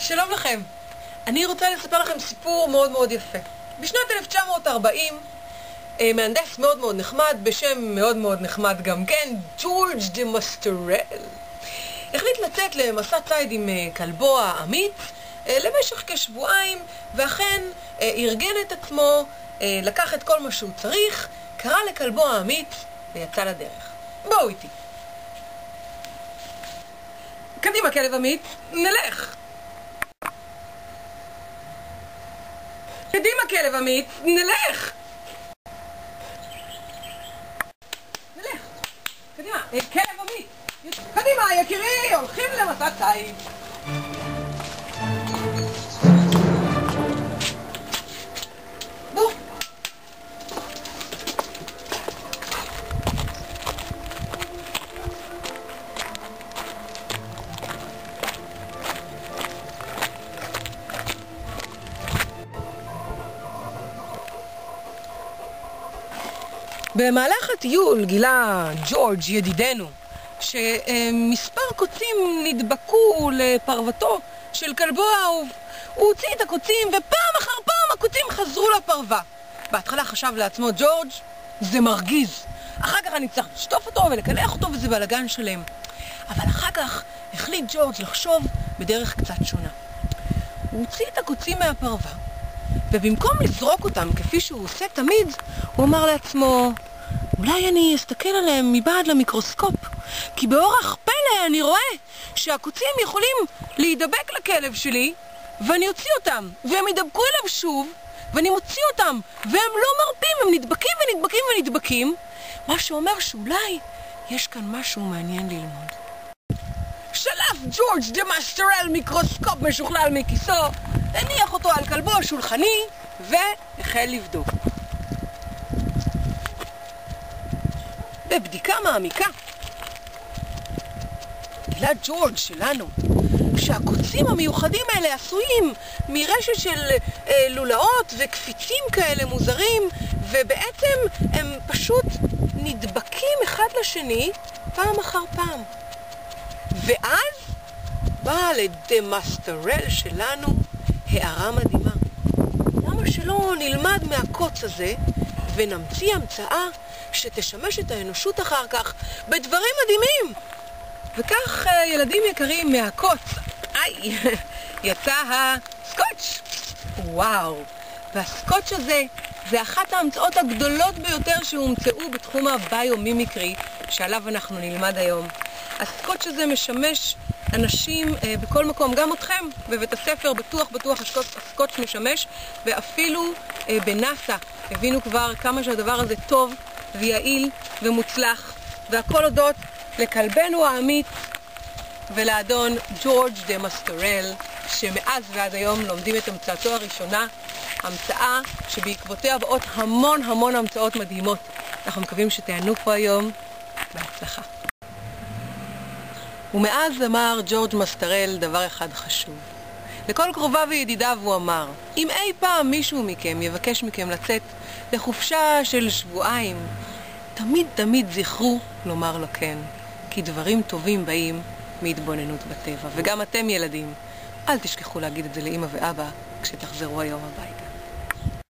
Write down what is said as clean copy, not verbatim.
שלום לכם. אני רוצה לספר לכם סיפור מאוד מאוד יפה. בשנת 1940, מהנדס מאוד מאוד נחמד, בשם מאוד מאוד נחמד גם כן, ג'ורג' דה מסטרל, החליט לצאת למסע ציד עם כלבו האמיץ למשך כשבועיים, ואכן ארגן את עצמו, לקח את כל מה שהוא צריך, קרא לכלבו האמיץ ויצא לדרך. בואו איתי. קדימה כלב אמיץ, נלך. קדימה כלב אמיץ, נלך. נלך. קדימה, כלב אמיץ. קדימה יקירי, הולכים למסע ציד. בוא. במהלך הטיול גילה ג'ורג' ידידנו שמספר קוצים נדבקו לפרוותו של כלבו האהוב. הוא הוציא את הקוצים ופעם אחר פעם הקוצים חזרו לפרווה. בהתחלה חשב לעצמו ג'ורג', זה מרגיז, אחר כך אני צריך לשטוף אותו ולקלח אותו וזה בלגן שלם. אבל אחר כך החליט ג'ורג' לחשוב בדרך קצת שונה. הוא הוציא את הקוצים מהפרווה ובמקום לזרוק אותם כפי שהוא עושה תמיד, הוא אמר לעצמו, אולי אני אסתכל עליהם מבעד למיקרוסקופ, כי באורח פלא אני רואה שהקוצים יכולים להידבק לכלב שלי, ואני אוציא אותם, והם ידבקו אליו שוב, ואני מוציא אותם, והם לא מרפים, הם נדבקים ונדבקים ונדבקים, מה שאומר שאולי יש כאן משהו מעניין ללמוד. שלף ג'ורג' דה מסטרל מיקרוסקופ משוכלל מכיסו, הניח אותו על כלבו השולחני, והחל לבדוק. בבדיקה מעמיקה גילה ג'ורג' שלנו שהקוצים המיוחדים האלה עשויים מרשת של לולאות וקפיצים כאלה מוזרים, ובעצם הם פשוט נדבקים אחד לשני פעם אחר פעם. ואז באה לדה מסטרל שלנו הערה מדהימה. למה שלא נלמד מהקוץ הזה ונמציא המצאה שתשמש את האנושות אחר כך בדברים מדהימים? וכך, ילדים יקרים, מהקוץ, יצא הסקוץ'. וואו, והסקוץ' הזה זה אחת ההמצאות הגדולות ביותר שהומצאו בתחום הביומימיקרי שעליו אנחנו נלמד היום. הסקוץ' הזה משמש אנשים בכל מקום, גם אתכם בבית הספר, בטוח הסקוץ' משמש, ואפילו בנאסא הבינו כבר כמה שהדבר הזה טוב ויעיל ומוצלח, והכל הודות לכלבנו האמיץ ולאדון ג'ורג' דה מסטרל, שמאז ועד היום לומדים את המצאתו הראשונה, המצאה שבעקבותיה באות המון המצאות מדהימות. אנחנו מקווים שתהנו פה היום. בהצלחה. ומאז אמר ג'ורג' מסטרל דבר אחד חשוב. לכל קרוביו וידידיו הוא אמר, אם אי פעם מישהו מכם יבקש מכם לצאת לחופשה של שבועיים, תמיד זכרו לומר לו כן, כי דברים טובים באים מהתבוננות בטבע. וגם אתם ילדים, אל תשכחו להגיד את זה לאמא ואבא כשתחזרו היום הביתה.